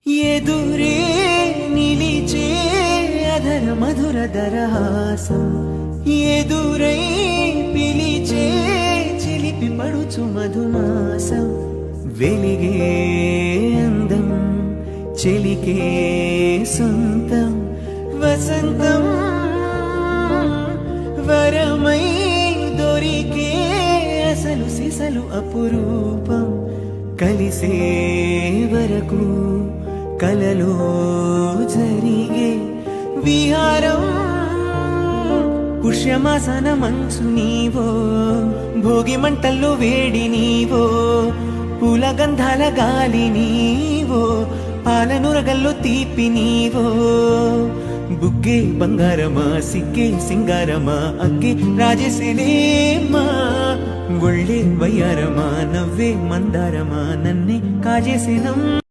ఎదురే నిలిచే అధర మధుర దరహాసం ఎదురై పిలిచే చిలిపి పడుచు మధుమాసం వెలిగే అందం చెలికే సొంతం వసంతం వరమై దొరికే అసలు సిసలు అపురూపం కలిసే వరకు కలలో జరిగే విహారం పుష్యమాసన మంచు నీవో భోగి మంటల్లో వేడి నీవో పూల గంధాల గాలి నీవో పాలనురగల్లో తీపి నీవో బుగ్గే బంగారమా సిగ్గే సింగారమా అగ్గే రాజేసిలేమా ఒళ్ళే వయ్యారమా నవ్వే మందారమా నన్నే కాజేసినం